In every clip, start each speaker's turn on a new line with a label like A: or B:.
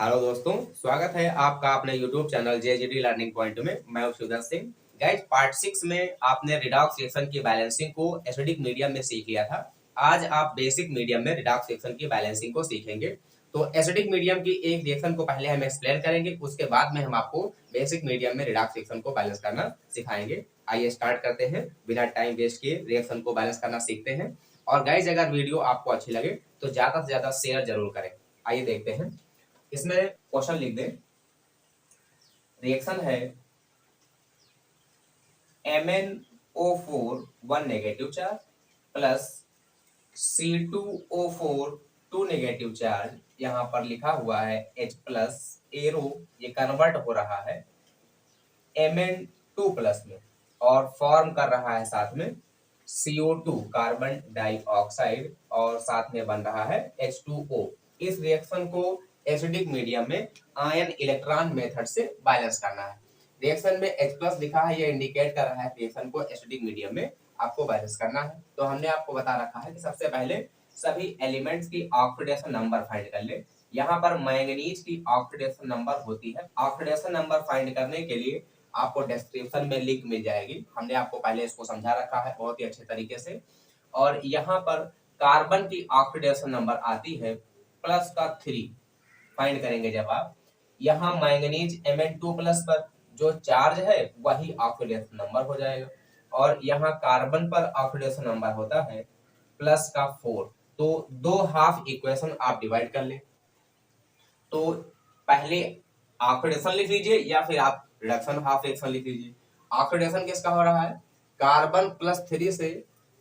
A: Hello दोस्तों, स्वागत है आपका अपने YouTube चैनल जेजीडी लर्निंग पॉइंट में। मैं हूं शिवदत्त सिंह। गाइस, पार्ट 6 में आपने रिडॉक्स रिएक्शन की बैलेंसिंग को एसिडिक मीडियम में सीख लिया था। आज आप बेसिक मीडियम में रिडॉक्स रिएक्शन की बैलेंसिंग को सीखेंगे। तो एसिडिक मीडियम की एक रिएक्शन को पहले हम एक्सप्लेन करेंगे, उसके बाद में हम आपको बेसिक मीडियम में रिडॉक्स रिएक्शन को बैलेंस करना सिखाएंगे। आइए स्टार्ट करते हैं, बिना टाइम वेस्ट किए रिएक्शन को बैलेंस करना सीखते हैं। और गाइस, अगर वीडियो आपको अच्छी लगे तो ज्यादा से ज्यादा शेयर जरूर करें। आइए देखते हैं। इसमें क्वेश्चन लिख दें। रिएक्शन है MnO4 1 negative charge plus C2O4 2 negative charge. यहां पर लिखा हुआ है H प्लस एरो, ये कन्वर्ट हो रहा है Mn2 प्लस में और फॉर्म कर रहा है साथ में CO2 कार्बन डाइऑक्साइड और साथ में बन रहा है H2O। इस रिएक्शन को एसिडिक मीडियम में आयन इलेक्ट्रॉन मेथड से बैलेंस करना है। रिएक्शन में H प्लस लिखा है, ये इंडिकेट कर रहा है रिएक्शन को एसिडिक मीडियम में आपको बैलेंस करना है। तो हमने आपको बता रखा है कि सबसे पहले सभी एलिमेंट्स की ऑक्सीडेशन नंबर फाइंड कर ले। यहाँ पर मैंगनीज की ऑक्सीडेशन नंबर होती है। ऑक्सीडेशन नंबर फाइंड करने के लिए आपको डिस्क्रिप्शन में लिंक मिल जाएगी। हमने आपको पहले इसको समझा रखा है बहुत ही अच्छे तरीके से। और यहाँ पर कार्बन की ऑक्सीडेशन नंबर आती है प्लस का 3। फाइंड करेंगे जब आप यहाँ मैंगनीज Mn2 प्लस पर जो चार्ज है वही ऑक्सीडेशन नंबर हो जाएगा। और यहाँ कार्बन पर ऑक्सीडेशन नंबर होता है प्लस का 4। तो दो हाफ इक्वेशन आप डिवाइड कर ले। तो पहले ऑक्सीडेशन लिख लीजिए या फिर आप रिडक्शन हाफ रिएक्शन लिख लीजिए। ऑक्सीडेशन किसका हो रहा है? कार्बन प्लस 3 से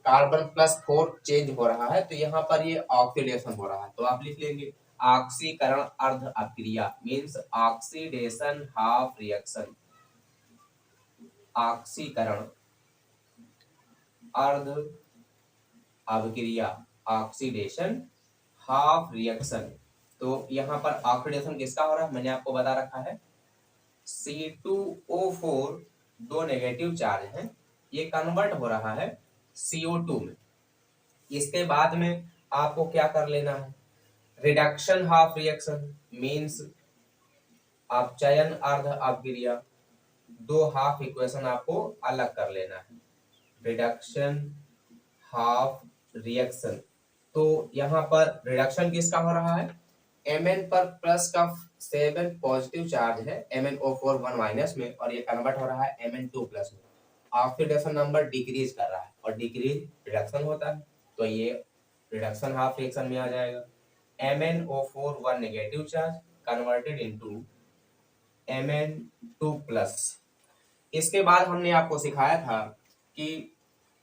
A: कार्बन प्लस 4 चेंज हो रहा है, तो यहाँ पर ये ऑक्सीडेशन हो रहा है। तो आप लिख लेंगे ऑक्सीकरण अर्ध अभिक्रिया मीन्स ऑक्सीडेशन हाफ रिएक्शन। ऑक्सीकरण अर्ध अभिक्रिया ऑक्सीडेशन हाफ रिएक्शन। तो यहाँ पर ऑक्सीडेशन किसका हो रहा है मैंने आपको बता रखा है। C2O4 दो नेगेटिव चार्ज है, ये कन्वर्ट हो रहा है CO2 में। इसके बाद में आपको क्या कर लेना है? रिडक्शन हाफ रिएक्शन मीन्स अपचयन अर्ध अभिक्रिया। दो हाफ इक्वेशन आपको अलग कर लेना है। रिडक्शन हाफ रिएक्शन, तो यहाँ पर रिडक्शन किसका हो रहा है? Mn पर प्लस का 7 पॉजिटिव चार्ज है MnO4 1 माइनस में, और ये कन्वर्ट हो रहा है Mn2 प्लस में। ऑक्सीडेशन नंबर डिक्रीज कर रहा है और डिक्रीज रिडक्शन होता है, तो ये रिडक्शन हाफ रिएक्शन में आ जाएगा। MnO4 1 negative charge converted into Mn2 plus. इसके बाद हमने आपको सिखाया था कि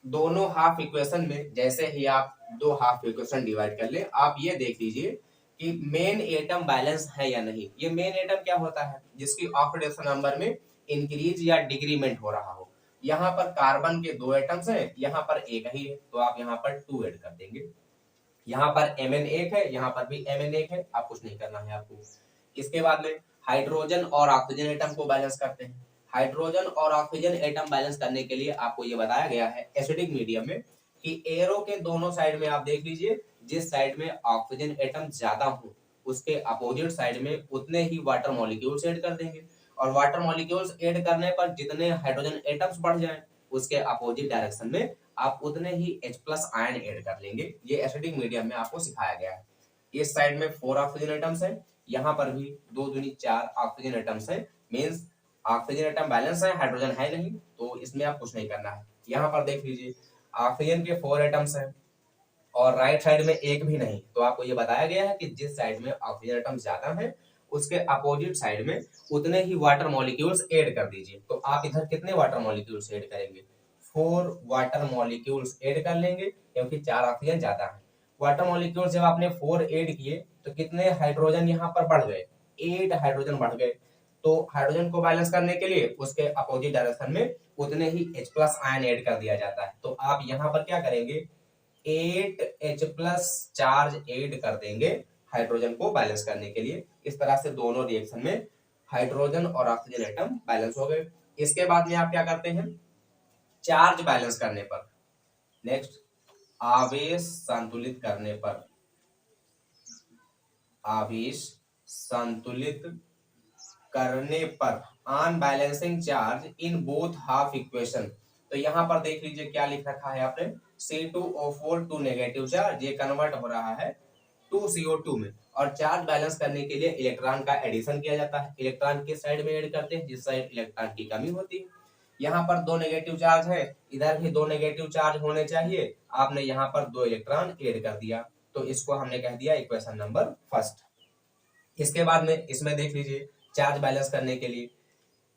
A: दोनों हाफ इक्वेशन में जैसे ही आप दो हाफ इक्वेशन डिवाइड कर ले, आप ये देख लीजिए कि मेन एटम बैलेंस है या नहीं। ये मेन एटम क्या होता है? जिसकी ऑक्सीडेशन नंबर में इंक्रीज या डिक्रीमेंट हो रहा हो। यहाँ पर कार्बन के दो एटम्स हैं, यहाँ पर एक ही है, तो आप यहाँ पर 2 ऐड कर देंगे। यहाँ पर Mn एक है, यहाँ पर भी Mn एक है, आप कुछ नहीं करना है आपको। इसके बाद में हाइड्रोजन और ऑक्सीजन एटम को बैलेंस करते हैं। हाइड्रोजन और ऑक्सीजन एटम बैलेंस करने के लिए आपको ये बताया गया है एसिडिक मीडियम में कि एरो के दोनों साइड में आप देख लीजिए, जिस साइड में ऑक्सीजन एटम ज्यादा हो उसके अपोजिट साइड में उतने ही वाटर मॉलिक्यूल्स ऐड कर देंगे। और वाटर मॉलिक्यूल्स ऐड करने पर जितने हाइड्रोजन एटम्स बढ़ जाएं उसके अपोजिट डायरेक्शन में आप उतने ही H प्लस आयन ऐड कर लेंगे। ये एसिडिक मीडियम में आपको सिखाया गया है। इस साइड में 4 ऑक्सीजन एटम्स हैं, यहाँ पर भी 2 दूनी 4 ऑक्सीजन एटम्स हैं। मींस ऑक्सीजन एटम बैलेंस है, हाइड्रोजन है नहीं, तो इसमें आप कुछ नहीं करना है। यहाँ पर देख लीजिए ऑक्सीजन के 4 एटम्स हैं और राइट साइड में एक भी नहीं, तो आपको ये बताया गया है कि जिस साइड में ऑक्सीजन एटम ज्यादा है उसके अपोजिट साइड में उतने ही वाटर मॉलिक्यूल्स ऐड कर दीजिए। तो आप इधर कितने वाटर मॉलिक्यूल्स ऐड करेंगे? 4 वाटर मॉलिक्यूल्स ऐड कर लेंगे, क्योंकि 4 ऑक्सीजन ज्यादा है। वाटर मॉलिक्यूल्स जब आपने 4 ऐड किए तो कितने हाइड्रोजन यहाँ पर बढ़ गए? 8 हाइड्रोजन बढ़ गए। तो हाइड्रोजन को बैलेंस करने के लिए उसके अपोजिट डायरेक्शन में उतने ही H प्लस आयन ऐड कर दिया जाता है। तो आप यहाँ पर क्या करेंगे? 8 H प्लस चार्ज ऐड कर देंगे हाइड्रोजन को बैलेंस करने के लिए। इस तरह से दोनों रिएक्शन में हाइड्रोजन और ऑक्सीजन एटम बैलेंस हो गए। इसके बाद में आप क्या करते हैं? चार्ज बैलेंस करने पर, नेक्स्ट आवेश संतुलित करने पर, आवेश संतुलित करने पर on balancing charge in both half equation. तो यहाँ पर देख लीजिए क्या लिख रखा है आपने, C2O4 टू नेगेटिव चार्ज, ये कन्वर्ट हो रहा है 2CO2 में, और चार्ज बैलेंस करने के लिए इलेक्ट्रॉन का एडिशन किया जाता है। इलेक्ट्रॉन किस साइड में ऐड करते हैं, जिस साइड इलेक्ट्रॉन की कमी होती है। यहाँ पर दो नेगेटिव चार्ज है, इधर भी दो नेगेटिव चार्ज होने चाहिए, आपने यहाँ पर दो इलेक्ट्रॉन ऐड कर दिया, तो इसको हमने कह दिया इक्वेशन नंबर फर्स्ट। इसके बाद में इसमें देख लीजिए चार्ज बैलेंस करने के लिए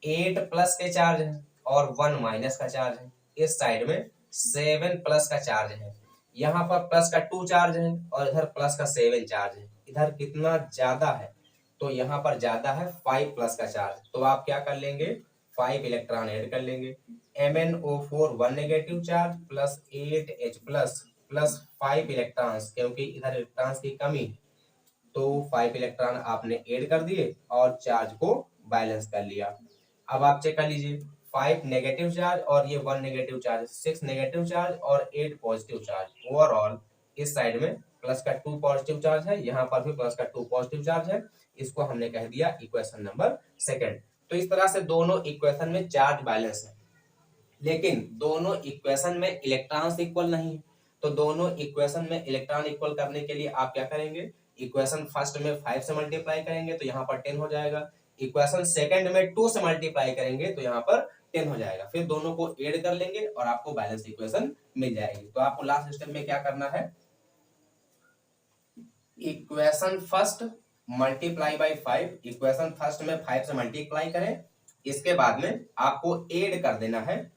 A: 8 प्लस के चार्ज है और 1 माइनस का चार्ज है, इस साइड में 7 प्लस का चार्ज है, यहाँ पर प्लस का 2 चार्ज है और इधर प्लस का 7 चार्ज है। इधर कितना ज्यादा है, तो यहाँ पर ज्यादा है 5 प्लस का चार्ज, तो आप क्या कर लेंगे 5 इलेक्ट्रॉन ऐड कर लेंगे। MnO4 1 negative charge plus 8H plus plus 5 electrons, क्योंकि इधर इलेक्ट्रॉन्स की कमी है, तो 5 इलेक्ट्रॉन आपने ऐड कर दिए और चार्ज को बैलेंस कर लिया। अब आप चेक कर लीजिए 5 नेगेटिव चार्ज और ये 1 नेगेटिव चार्ज, 6 नेगेटिव चार्ज और 8 पॉजिटिव चार्ज। ओवरऑल इस साइड में प्लस का 2 पॉजिटिव चार्ज है, यहाँ पर भी प्लस का 2 पॉजिटिव चार्ज है, इसको हमने कह दिया इक्वेशन नंबर सेकंड। तो इस तरह से दोनों इक्वेशन में चार्ज बैलेंस है, लेकिन दोनों इक्वेशन में इलेक्ट्रॉन्स इक्वल नहीं है। तो दोनों इक्वेशन में इलेक्ट्रॉन इक्वल करने के लिए आप क्या करेंगे, इक्वेशन फर्स्ट में 5 से मल्टीप्लाई करेंगे तो यहाँ पर 10 हो जाएगा, इक्वेशन सेकंड में 2 से मल्टीप्लाई करेंगे तो यहाँ पर 10 हो जाएगा, फिर दोनों को ऐड कर लेंगे और आपको बैलेंस इक्वेशन मिल जाएगी। तो आपको लास्ट स्टेप में क्या करना है, equation first multiply by 5, equation first में 5 से मल्टीप्लाई करें, इसके बाद में आपको ऐड कर देना है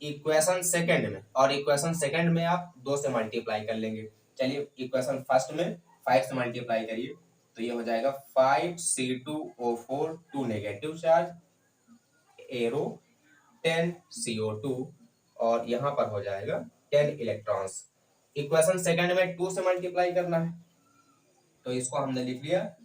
A: इक्वेशन सेकंड में, और इक्वेशन सेकंड में आप 2 से मल्टीप्लाई कर लेंगे। चलिए इक्वेशन फर्स्ट में 5 से मल्टीप्लाई करिए तो ये हो जाएगा 5C2O4 2 negative charge arrow 10CO2 और यहाँ पर हो जाएगा 10 इलेक्ट्रॉन्स। इक्वेशन सेकंड में 2 से मल्टीप्लाई करना है, तो इसको हमने लिख लिया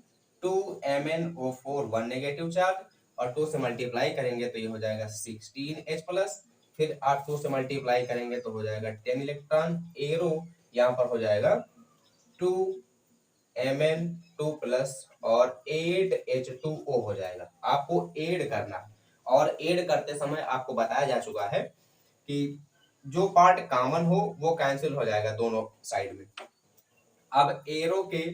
A: 2MnO4 1 नेगेटिव चार्ज और 2 से मल्टीप्लाई करेंगे तो ये हो जाएगा 16H प्लस, फिर आप 2 से मल्टीप्लाई करेंगे तो हो जाएगा 10 इलेक्ट्रॉन एरो, यहाँ पर हो जाएगा 2Mn2 प्लस और 8H2O हो जाएगा। आपको ऐड करना है, और ऐड करते समय आपको बताया जा चुका है कि जो पार्ट कॉमन हो वो कैंसिल हो जाएगा दोनों साइड में। अब एरो के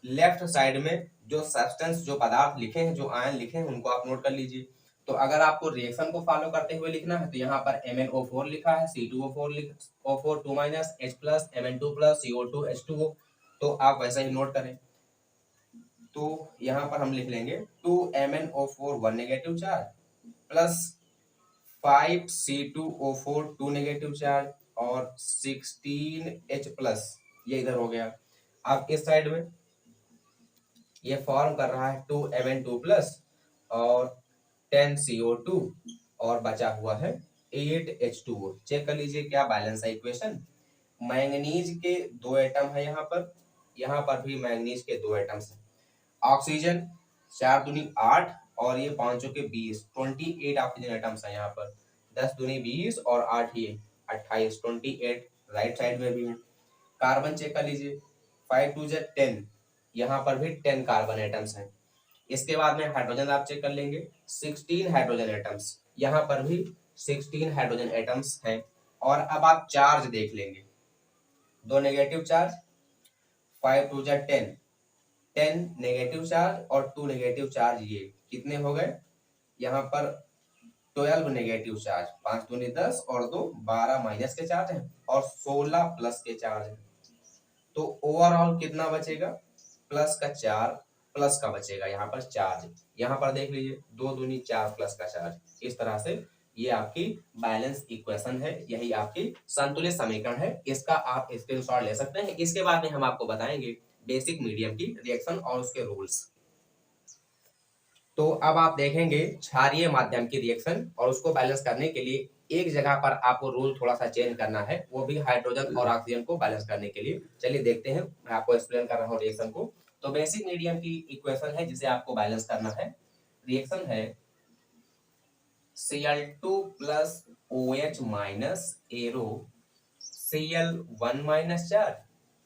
A: लेफ्ट साइड में जो सब्सटेंस, जो पदार्थ लिखे हैं, जो आयन लिखे हैं, उनको आप नोट कर लीजिए। तो अगर आपको रिएक्शन को फॉलो करते हुए लिखना है तो यहाँ पर MnO4 लिखा है, C2O4 2 minus H plus Mn2 plus CO2 H2O, तो आप वैसा ही नोट करें। तो यहाँ पर हम लिख लेंगे 2MnO4 1 negative charge plus 5C2O4 2 negative charge और 16H प्लस, ये इधर हो गया। अब इस साइड में ये फॉर्म कर रहा है 2Mn2 प्लस और 10CO2 और बचा हुआ है 8H2O। चेक कर लीजिए क्या बैलेंस है इक्वेशन। मैंगनीज के 2 एटम है यहाँ पर भी मैंगनीज के 2 एटम्स हैं। ऑक्सीजन 4 दूनी 8 और ये 5 के 20, 28 ऑक्सीजन एटम्स है यहाँ पर, 10 दूनी 20 और 8 ये 28, 28 राइट साइड में भी है। कार्बन चेक कर लीजिए 5 2 10, यहाँ पर भी 10 कार्बन एटम्स हैं। इसके बाद में हाइड्रोजन आप चेक कर लेंगे 16 हाइड्रोजन एटम्स, यहाँ पर भी 16 हाइड्रोजन एटम्स हैं। और अब आप चार्ज देख लेंगे, 2 नेगेटिव चार्ज, 5 2 10, 10 नेगेटिव चार्ज और 2 नेगेटिव चार्ज, ये कितने हो गए, यहाँ पर 12 नेगेटिव चार्ज, 5 दूनी 10 और 2 12 माइनस के चार्ज हैं और 16 प्लस के चार्ज हैं। तो ओवरऑल कितना बचेगा, प्लस का 4 प्लस का बचेगा यहाँ पर चार्ज। यहाँ पर देख लीजिए 2 दूनी 4 प्लस का चार्ज। इस तरह से ये आपकी बैलेंस इक्वेशन है, यही आपकी संतुलित समीकरण है। इसका आप स्क्रीनशॉट ले सकते हैं। इसके बाद में हम आपको बताएंगे बेसिक मीडियम की रिएक्शन और उसके रूल्स। तो अब आप देखेंगे क्षारीय माध्यम की रिएक्शन, और उसको बैलेंस करने के लिए एक जगह पर आपको रूल थोड़ा सा चेंज करना है, वो भी हाइड्रोजन और ऑक्सीजन को बैलेंस करने के लिए। चलिए देखते हैं, मैं आपको एक्सप्लेन कर रहा हूँ रिएक्शन को। तो बेसिक मीडियम की इक्वेशन है जिसे आपको बैलेंस करना है। रिएक्शन है Cl2 plus OH minus arrow Cl1 minus charge,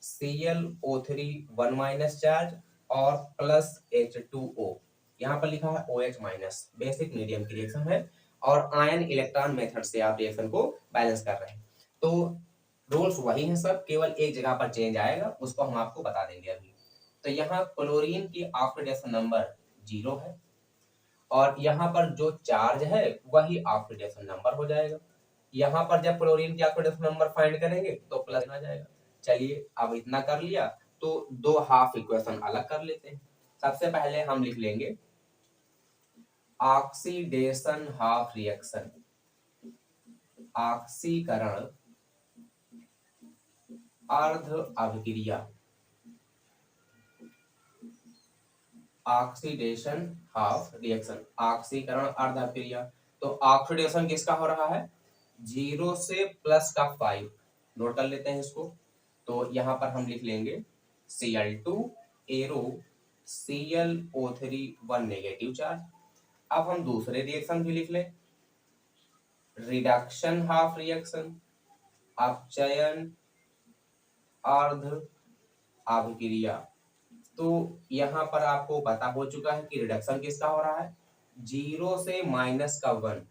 A: ClO3 1 minus charge और प्लस H2O, यहाँ पर लिखा है OH माइनस, बेसिक मीडियम की रिएक्शन है और आयन इलेक्ट्रॉन मेथड से आप रिएक्शन को बैलेंस कर रहे हैं। तो रूल्स वही हैं सब, केवल एक जगह पर चेंज आएगा, उसको हम आपको बता देंगे अभी। तो यहाँ क्लोरीन की ऑक्सीडेशन नंबर 0 है और यहाँ पर जो चार्ज है वही ऑक्सीडेशन नंबर हो जाएगा। यहाँ पर जब क्लोरीन की ऑक्सीडेशन नंबर फाइंड करेंगे तो प्लस आ जाएगा। चलिए अब इतना कर लिया तो दो हाफ इक्वेशन अलग कर लेते हैं। सबसे पहले हम लिख लेंगे ऑक्सीडेशन हाफ रिएक्शन, ऑक्सीकरण अर्ध अभिक्रिया, ऑक्सीडेशन हाफ रिएक्शन, ऑक्सीकरण अर्ध अभिक्रिया। तो ऑक्सीडेशन किसका हो रहा है? 0 से प्लस का 5, नोट कर लेते हैं इसको। तो यहाँ पर हम लिख लेंगे Cl2 arrow ClO3 1 negative charge. अब हम दूसरे रिएक्शन भी लिख लें, रिडक्शन हाफ रिएक्शन, अपचयन अर्ध अभिक्रिया। तो यहाँ पर आपको पता हो चुका है कि रिडक्शन किसका हो रहा है? 0 से माइनस का 1,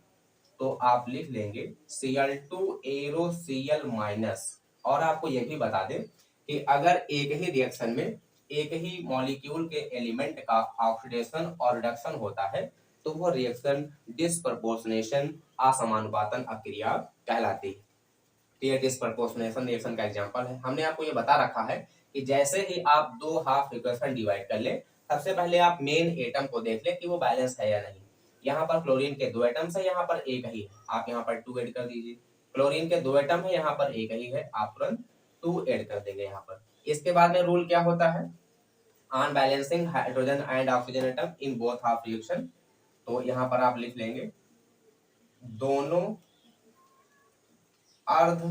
A: तो आप लिख लेंगे Cl2 एरो Cl माइनस। और आपको यह भी बता दें कि अगर एक ही रिएक्शन में एक ही मॉलिक्यूल के एलिमेंट का ऑक्सीडेशन और रिडक्शन होता है तो वह रिएक्शन डिस्प्रपोर्शनेशन असमानुपातन अभिक्रिया कहलाती है। तो यह डिस्प्रपोर्शनेशन रिएक्शन का एग्जांपल है। हमने आपको ये बता रखा है कि जैसे ही आप दो हाफ इक्वेशन डिवाइड कर ले, सबसे पहले आप मेन एटम को देख ले कि वो बैलेंस है या नहीं। यहाँ पर क्लोरीन के 2 एटम्स है, यहाँ पर एक ही है, आप यहाँ पर 2 ऐड कर दीजिए। क्लोरीन के 2 एटम है, यहाँ पर एक ही है, आप तुरंत 2 ऐड कर देंगे यहाँ पर। इसके बाद में रूल क्या होता है? On balancing hydrogen and oxygen atom in both half reaction. तो यहाँ पर आप लिख लेंगे दोनों अर्ध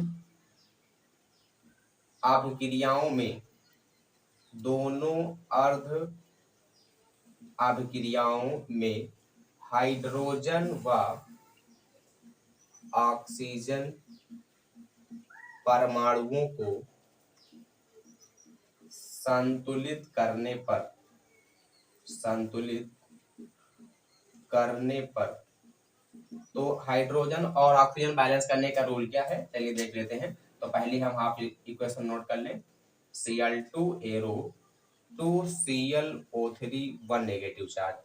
A: अभिक्रियाओं में, दोनों अर्ध अभिक्रियाओं में हाइड्रोजन व ऑक्सीजन परमाणुओं को संतुलित करने पर तो हाइड्रोजन और ऑक्सीजन बैलेंस करने का रूल क्या है, चलिए देख लेते हैं। तो पहले हम हाफ इक्वेशन नोट कर लें, Cl2 arrow 2ClO3 1 negative charge.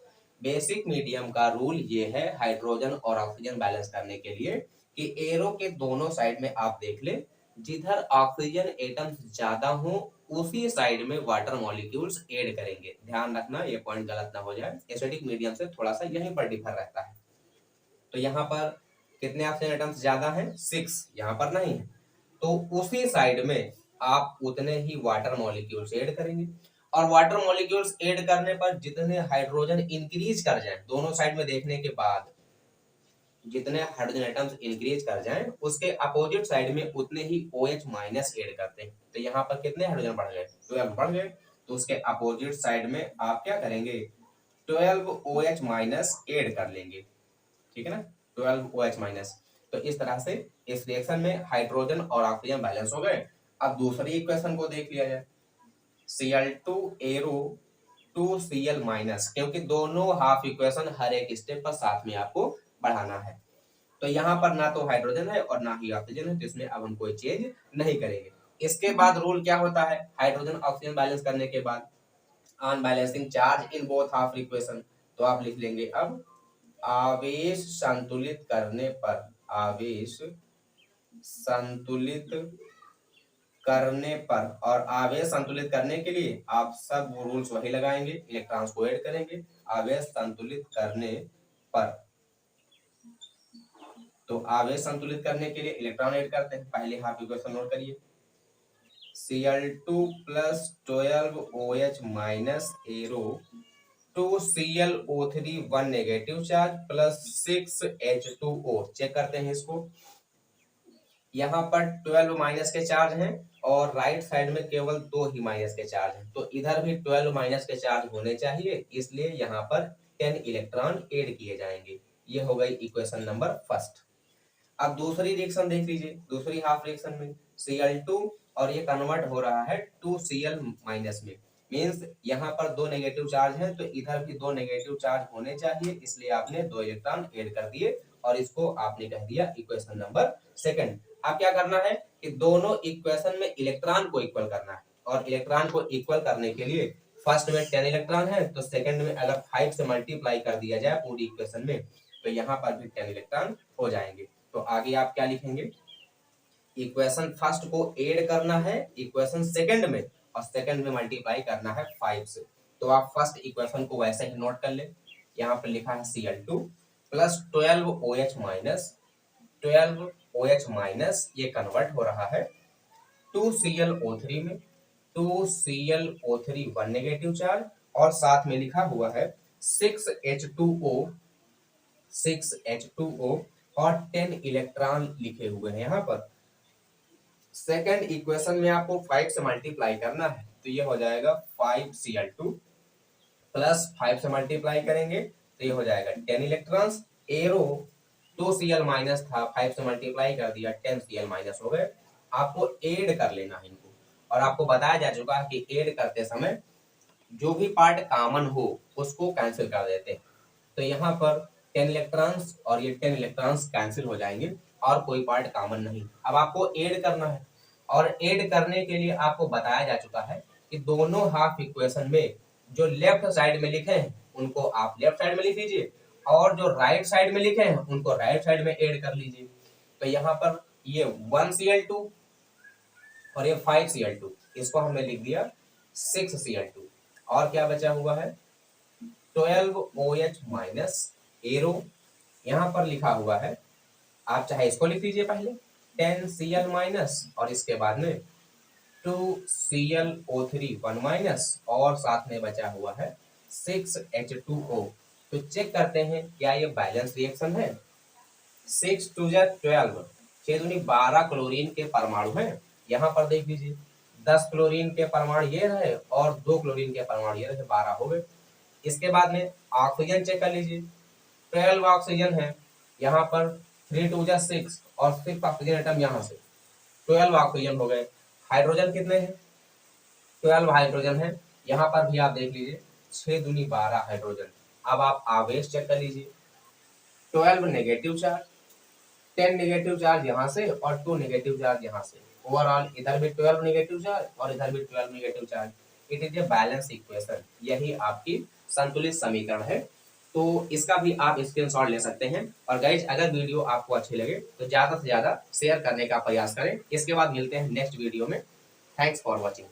A: Basic medium का रूल ये है हाइड्रोजन और ऑक्सीजन बैलेंस करने के लिए कि एरो के दोनों साइड में आप देख ले, जिधर ऑक्सीजन एटम्स ज्यादा हो उसी साइड में वाटर मॉलिक्यूल्स ऐड करेंगे। ध्यान रखना ये पॉइंट गलत ना हो जाए, एसिडिक मीडियम से थोड़ा सा यहीं पर डिफर रहता है। तो यहाँ पर कितने ऑक्सीजन एटम्स ज्यादा हैं? 6, यहाँ पर नहीं है, तो उसी साइड में आप उतने ही वाटर मॉलिक्यूल्स ऐड करेंगे। और वाटर मॉलिक्यूल्स ऐड करने पर जितने हाइड्रोजन इंक्रीज कर जाएं, दोनों साइड में देखने के बाद जितने हाइड्रोजन एटम्स इंक्रीज कर जाएं, उसके अपोजिट साइड में उतने ही OH माइनस ऐड करते हैं। तो यहाँ पर कितने हाइड्रोजन बढ़ गए? 12 बढ़ गए। तो उसके अपोजिट साइड में आप क्या करेंगे? 12 OH माइनस ऐड कर लेंगे, ठीक है ना, 12 OH माइनस। तो इस तरह से इस रिएक्शन में हाइड्रोजन और ऑक्सीजन बैलेंस हो गए। अब दूसरी इक्वेशन को देख लिया जाए, Cl2 एरो 2Cl माइनस, क्योंकि दोनों हाफ इक्वेशन हर एक स्टेप पर साथ में आपको बढ़ाना है। तो यहाँ पर ना तो हाइड्रोजन है और ना ही ऑक्सीजन है, तो इसमें अब हम कोई चेंज नहीं करेंगे। इसके बाद रूल क्या होता है हाइड्रोजन ऑक्सीजन बैलेंस करने के बाद? On balancing charge in both half equation. तो आप लिख लेंगे अब आवेश संतुलित करने पर, आवेश संतुलित करने पर, और आवेश संतुलित करने के लिए आप सब रूल्स वही लगाएंगे, इलेक्ट्रॉन्स को ऐड करेंगे आवेश संतुलित करने पर। तो आवेश संतुलित करने के लिए इलेक्ट्रॉन ऐड करते हैं। पहले हाफ इक्वेशन नोट करिए, Cl2 plus 12 OH minus arrow 2ClO3 1 negative charge plus 6 H2O। Check करते हैं इसको, यहाँ पर 12 माइनस के चार्ज हैं और राइट साइड में केवल 2 ही माइनस के चार्ज हैं, तो इधर भी 12 माइनस के चार्ज होने चाहिए, इसलिए यहाँ पर 10 इलेक्ट्रॉन ऐड किए जाएंगे। ये हो गई इक्वेशन नंबर फर्स्ट। अब दूसरी रिएक्शन देख लीजिए, दूसरी हाफ रिएक्शन में Cl2 और ये कन्वर्ट हो रहा है 2Cl माइनस में। मीन्स यहाँ पर 2 नेगेटिव चार्ज है तो इधर भी 2 नेगेटिव चार्ज होने चाहिए, इसलिए आपने 2 इलेक्ट्रॉन ऐड कर दिए और इसको आपने कह दिया इक्वेशन नंबर सेकंड। अब क्या करना है कि दोनों इक्वेशन में इलेक्ट्रॉन को इक्वल करना है, और इलेक्ट्रॉन को इक्वल करने के लिए फर्स्ट में 10 इलेक्ट्रॉन है तो सेकंड में अगर 5 से मल्टीप्लाई कर दिया जाए पूरी इक्वेशन में तो यहाँ पर भी 10 इलेक्ट्रॉन हो जाएंगे। तो आगे आप क्या लिखेंगे, इक्वेशन फर्स्ट को ऐड करना है इक्वेशन सेकंड में और सेकंड में मल्टीप्लाई करना है 5 से। तो आप फर्स्ट इक्वेशन को वैसे ही नोट कर ले, यहाँ पर लिखा है Cl2 plus 12OH minus 12OH minus, ये कन्वर्ट हो रहा है 2ClO3 में, 2ClO3 1 नेगेटिव चार्ज और साथ में लिखा हुआ है 6H2O और 10 इलेक्ट्रॉन लिखे हुए हैं यहाँ पर। सेकंड इक्वेशन में आपको 5 से मल्टीप्लाई करना है तो ये हो जाएगा 5Cl2 प्लस 5 से मल्टीप्लाई करेंगे तो ये हो जाएगा 10 इलेक्ट्रॉन्स, एरो 2Cl माइनस था 5 से मल्टीप्लाई कर दिया 10Cl माइनस हो गए। आपको ऐड कर लेना है इनको, और आपको बताया जा चुका है कि ऐड करते समय जो भी पार्ट कॉमन हो उसको कैंसिल कर देते हैं। तो यहाँ पर 10 इलेक्ट्रॉन्स और ये 10 इलेक्ट्रॉन्स कैंसिल हो जाएंगे और कोई पार्ट कॉमन नहीं। अब आपको ऐड करना है, और ऐड करने के लिए आपको बताया जा चुका है कि दोनों हाफ इक्वेशन में जो लेफ्ट साइड में लिखे हैं उनको आप लेफ्ट साइड में लिख लीजिए और जो राइट साइड में लिखे हैं उनको राइट साइड में ऐड कर लीजिए। तो यहाँ पर ये 1Cl2 और ये 5Cl2, इसको हमने लिख दिया 6Cl2, और क्या बचा हुआ है 12OH माइनस, एरो यहाँ पर लिखा हुआ है, आप चाहे इसको लिख लीजिए पहले 10Cl माइनस और इसके बाद में 2ClO3 1 माइनस और साथ में बचा हुआ है 6H2O। तो चेक करते हैं क्या ये बैलेंस रिएक्शन है। 6 2 12, 6 दूनी 12 क्लोरीन के परमाणु हैं। यहाँ पर देख लीजिए 10 क्लोरीन के परमाणु ये रहे और 2 क्लोरीन के परमाणु ये रहे, 12 हो गए। इसके बाद में ऑक्सीजन चेक कर लीजिए, 12 ऑक्सीजन है, यहाँ पर 3 2 6 और 6 ऑक्सीजन एटम यहाँ से 12 ऑक्सीजन हो गए। हाइड्रोजन कितने हैं 12 हाइड्रोजन है, यहाँ पर भी आप देख लीजिए 6 दूनी 12 हाइड्रोजन। अब आप आवेश चेक कर लीजिए, 12 नेगेटिव चार्ज, 10 नेगेटिव चार्ज यहाँ से और 2 नेगेटिव चार्ज यहाँ से, ओवरऑल इधर भी 12 नेगेटिव चार्ज और इधर भी 12 negative charge. It is a balance equation, यही आपकी संतुलित समीकरण है। तो इसका भी आप स्क्रीनशॉट ले सकते हैं। और गाइज अगर वीडियो आपको अच्छी लगे तो ज़्यादा से ज़्यादा शेयर करने का प्रयास करें। इसके बाद मिलते हैं नेक्स्ट वीडियो में। Thanks for watching.